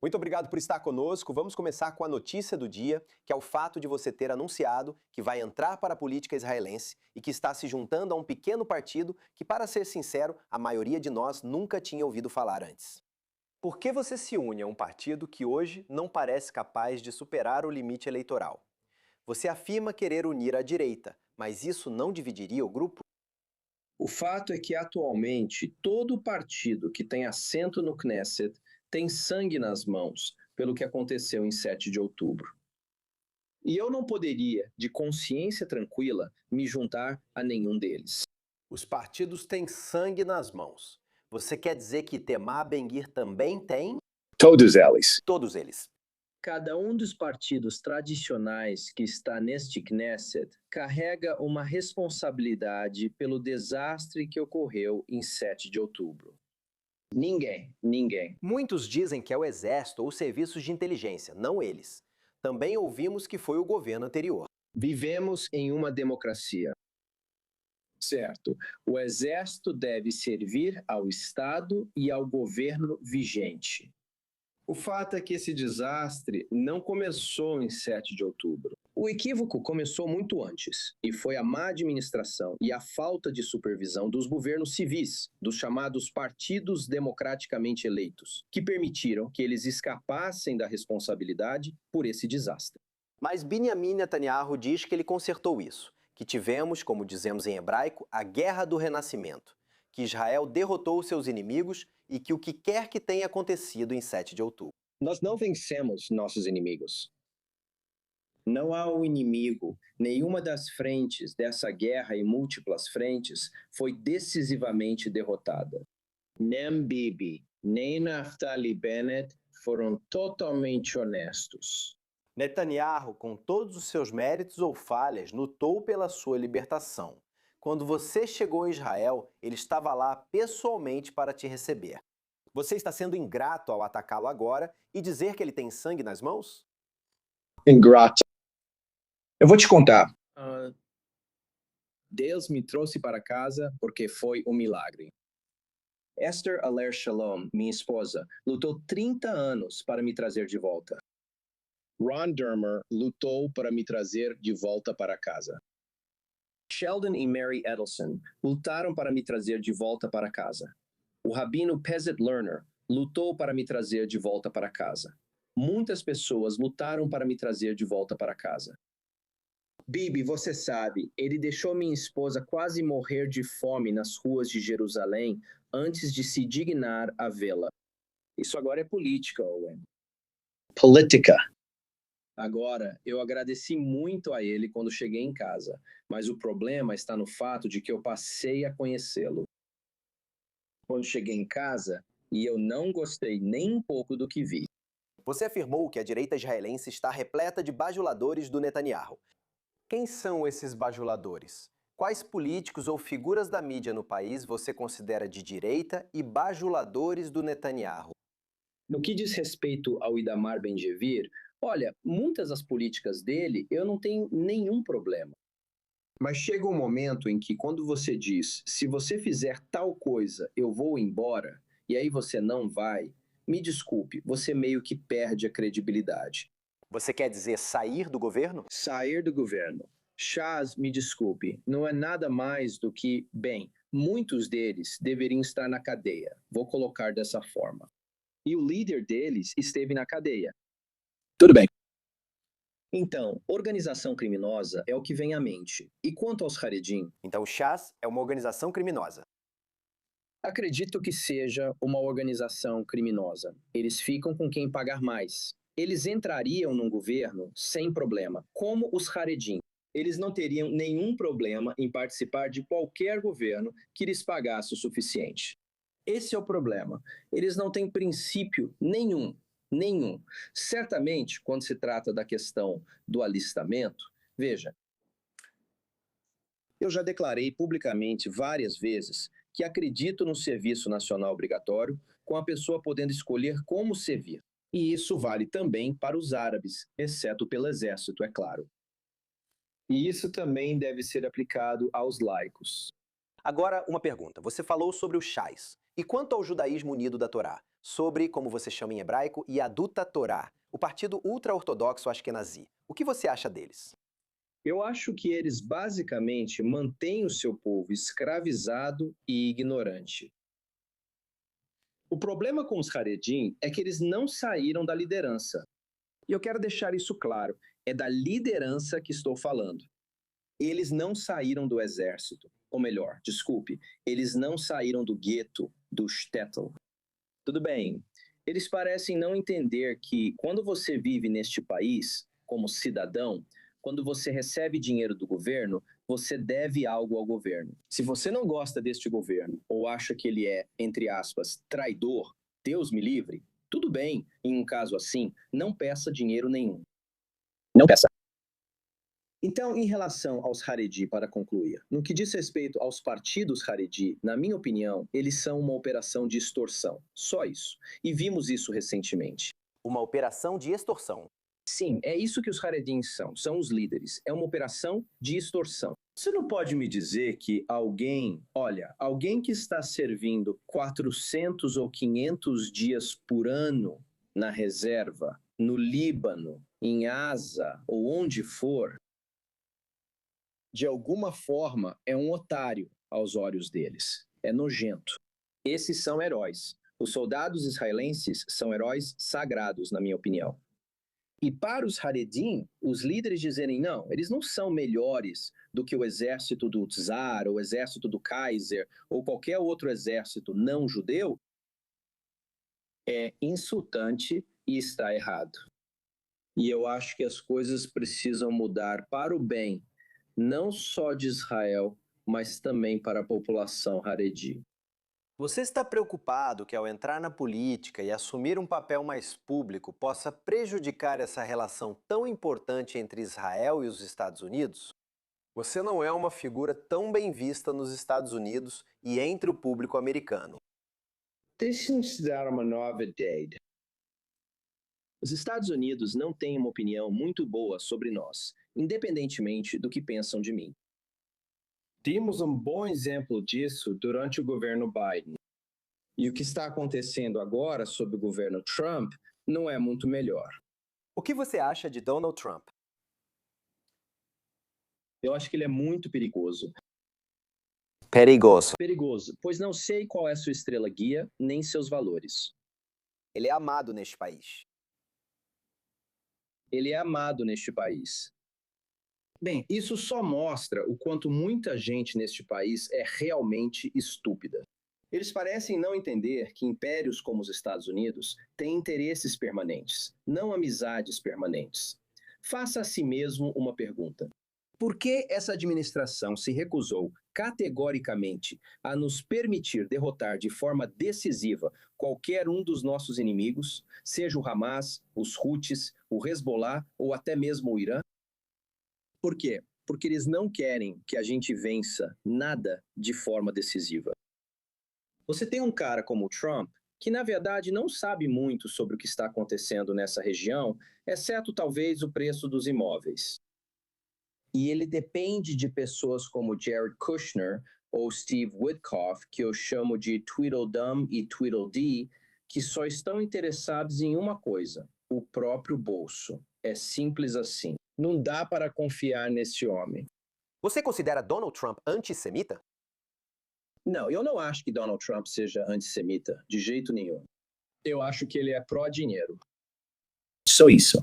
Muito obrigado por estar conosco. Vamos começar com a notícia do dia, que é o fato de você ter anunciado que vai entrar para a política israelense e que está se juntando a um pequeno partido que, para ser sincero, a maioria de nós nunca tinha ouvido falar antes. Por que você se une a um partido que hoje não parece capaz de superar o limite eleitoral? Você afirma querer unir a direita, mas isso não dividiria o grupo? O fato é que, atualmente, todo partido que tem assento no Knesset tem sangue nas mãos, pelo que aconteceu em 7 de outubro. E eu não poderia, de consciência tranquila, me juntar a nenhum deles. Os partidos têm sangue nas mãos. Você quer dizer que Itamar Ben-Gvir também tem? Todos eles. Todos eles. Cada um dos partidos tradicionais que está neste Knesset carrega uma responsabilidade pelo desastre que ocorreu em 7 de outubro. Ninguém. Muitos dizem que é o exército ou serviços de inteligência, não eles. Também ouvimos que foi o governo anterior. Vivemos em uma democracia. Certo. O exército deve servir ao Estado e ao governo vigente. O fato é que esse desastre não começou em 7 de outubro. O equívoco começou muito antes, e foi a má administração e a falta de supervisão dos governos civis, dos chamados partidos democraticamente eleitos, que permitiram que eles escapassem da responsabilidade por esse desastre. Mas Benjamin Netanyahu diz que ele consertou isso, que tivemos, como dizemos em hebraico, a guerra do renascimento, que Israel derrotou seus inimigos e que o que quer que tenha acontecido em 7 de outubro. Nós não vencemos nossos inimigos. Não há um inimigo. Nenhuma das frentes dessa guerra em múltiplas frentes foi decisivamente derrotada. Nem Bibi, nem Naftali Bennett foram totalmente honestos. Netanyahu, com todos os seus méritos ou falhas, lutou pela sua libertação. Quando você chegou a Israel, ele estava lá pessoalmente para te receber. Você está sendo ingrato ao atacá-lo agora e dizer que ele tem sangue nas mãos? Ingrato. Eu vou te contar. Deus me trouxe para casa porque foi um milagre. Esther Aller Shalom, minha esposa, lutou 30 anos para me trazer de volta. Ron Dermer lutou para me trazer de volta para casa. Sheldon e Mary Edelson lutaram para me trazer de volta para casa. O rabino Peset Lerner lutou para me trazer de volta para casa. Muitas pessoas lutaram para me trazer de volta para casa. Bibi, você sabe, ele deixou minha esposa quase morrer de fome nas ruas de Jerusalém antes de se dignar a vê-la. Isso agora é política, Owen. Política. Agora, eu agradeci muito a ele quando cheguei em casa, mas o problema está no fato de que eu passei a conhecê-lo. Quando cheguei em casa, e eu não gostei nem um pouco do que vi. Você afirmou que a direita israelense está repleta de bajuladores do Netanyahu. Quem são esses bajuladores? Quais políticos ou figuras da mídia no país você considera de direita e bajuladores do Netanyahu? No que diz respeito ao Itamar Ben-Gvir, olha, muitas das políticas dele eu não tenho nenhum problema. Mas chega um momento em que, quando você diz, se você fizer tal coisa, eu vou embora, e aí você não vai, me desculpe, você meio que perde a credibilidade. Você quer dizer sair do governo? Sair do governo. Chaz, me desculpe, não é nada mais do que, bem, muitos deles deveriam estar na cadeia, vou colocar dessa forma. E o líder deles esteve na cadeia. Tudo bem. Então, organização criminosa é o que vem à mente. E quanto aos Haredim? Então, Shas é uma organização criminosa. Acredito que seja uma organização criminosa. Eles ficam com quem pagar mais. Eles entrariam num governo sem problema, como os Haredim. Eles não teriam nenhum problema em participar de qualquer governo que lhes pagasse o suficiente. Esse é o problema. Eles não têm princípio nenhum. Certamente, quando se trata da questão do alistamento, veja, eu já declarei publicamente várias vezes que acredito no serviço nacional obrigatório, com a pessoa podendo escolher como servir. E isso vale também para os árabes, exceto pelo exército, é claro. E isso também deve ser aplicado aos laicos. Agora, uma pergunta. Você falou sobre o Shas. E quanto ao judaísmo unido da Torá? sobre, como você chama em hebraico, Yaduta Torá, o partido ultra-ortodoxo Ashkenazi. O que você acha deles? Eu acho que eles basicamente mantêm o seu povo escravizado e ignorante. O problema com os Haredim é que eles não saíram da liderança. E eu quero deixar isso claro, é da liderança que estou falando. Eles não saíram do exército, ou melhor, desculpe, eles não saíram do gueto, do shtetl. Tudo bem, eles parecem não entender que quando você vive neste país, como cidadão, quando você recebe dinheiro do governo, você deve algo ao governo. Se você não gosta deste governo, ou acha que ele é, entre aspas, traidor, Deus me livre, tudo bem, em um caso assim, não peça dinheiro nenhum. Não peça. Então, em relação aos Haredi, para concluir, no que diz respeito aos partidos Haredi, na minha opinião, eles são uma operação de extorsão. Só isso. E vimos isso recentemente. Uma operação de extorsão. Sim, é isso que os Haredins são os líderes. É uma operação de extorsão. Você não pode me dizer que alguém que está servindo 400 ou 500 dias por ano na reserva, no Líbano, em Asa ou onde for, de alguma forma é um otário aos olhos deles. É nojento. Esses são heróis. Os soldados israelenses são heróis sagrados, na minha opinião. E para os Haredim, os líderes dizerem não, eles não são melhores do que o exército do Tsar, ou o exército do Kaiser, ou qualquer outro exército não judeu, é insultante e está errado. E eu acho que as coisas precisam mudar para o bem, não só de Israel, mas também para a população Haredi. Você está preocupado que ao entrar na política e assumir um papel mais público possa prejudicar essa relação tão importante entre Israel e os Estados Unidos? Você não é uma figura tão bem vista nos Estados Unidos e entre o público americano. Deixe-nos dar uma nova ideia. Os Estados Unidos não têm uma opinião muito boa sobre nós, independentemente do que pensam de mim. Temos um bom exemplo disso durante o governo Biden. E o que está acontecendo agora sob o governo Trump não é muito melhor. O que você acha de Donald Trump? Eu acho que ele é muito perigoso. Perigoso. Perigoso, pois não sei qual é sua estrela guia, nem seus valores. Ele é amado neste país. Ele é amado neste país. Bem, isso só mostra o quanto muita gente neste país é realmente estúpida. Eles parecem não entender que impérios como os Estados Unidos têm interesses permanentes, não amizades permanentes. Faça a si mesmo uma pergunta. Por que essa administração se recusou categoricamente a nos permitir derrotar de forma decisiva qualquer um dos nossos inimigos, seja o Hamas, os Houthis, o Hezbollah ou até mesmo o Irã? Por quê? Porque eles não querem que a gente vença nada de forma decisiva. Você tem um cara como o Trump, que na verdade não sabe muito sobre o que está acontecendo nessa região, exceto talvez o preço dos imóveis. E ele depende de pessoas como Jared Kushner ou Steve Witkoff, que eu chamo de Tweedledum e Tweedledee, que só estão interessados em uma coisa: o próprio bolso. É simples assim. Não dá para confiar nesse homem. Você considera Donald Trump antissemita? Não, eu não acho que Donald Trump seja antissemita, de jeito nenhum. Eu acho que ele é pró-dinheiro. Só isso.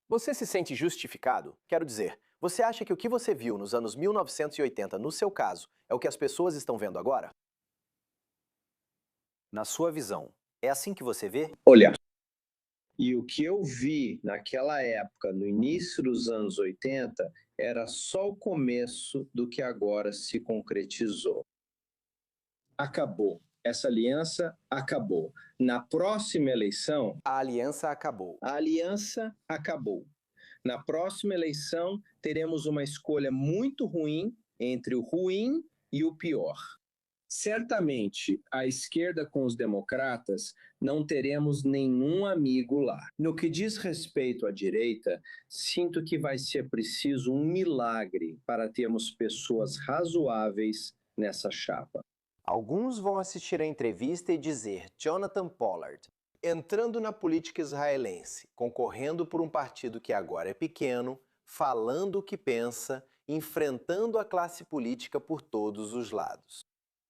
Você se sente justificado? Quero dizer, você acha que o que você viu nos anos 1980, no seu caso, é o que as pessoas estão vendo agora? Na sua visão, é assim que você vê? Olha, e o que eu vi naquela época, no início dos anos 80, era só o começo do que agora se concretizou. Acabou. Essa aliança acabou. Na próxima eleição, A aliança acabou. a aliança acabou. Na próxima eleição, teremos uma escolha muito ruim entre o ruim e o pior. Certamente, à esquerda com os democratas, não teremos nenhum amigo lá. No que diz respeito à direita, sinto que vai ser preciso um milagre para termos pessoas razoáveis nessa chapa. Alguns vão assistir a entrevista e dizer Jonathan Pollard, entrando na política israelense, concorrendo por um partido que agora é pequeno, falando o que pensa, enfrentando a classe política por todos os lados.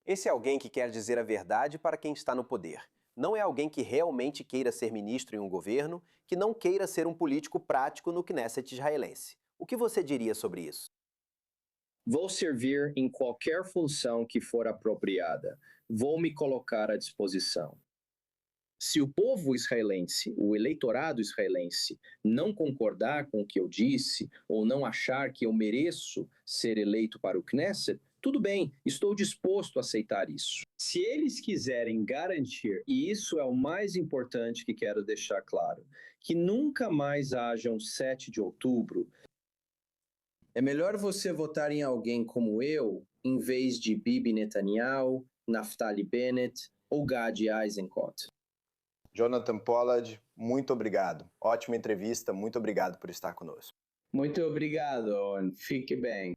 Esse é alguém que quer dizer a verdade para quem está no poder. Não é alguém que realmente queira ser ministro em um governo, que não queira ser um político prático no Knesset israelense. O que você diria sobre isso? Vou servir em qualquer função que for apropriada. Vou me colocar à disposição. Se o povo israelense, o eleitorado israelense, não concordar com o que eu disse, ou não achar que eu mereço ser eleito para o Knesset, tudo bem, estou disposto a aceitar isso. Se eles quiserem garantir, e isso é o mais importante que quero deixar claro, que nunca mais haja um 7 de outubro, é melhor você votar em alguém como eu, em vez de Bibi Netanyahu, Naftali Bennett ou Gadi Eisenkot. Jonathan Pollard, muito obrigado. Ótima entrevista, muito obrigado por estar conosco. Muito obrigado, Owen. Fique bem.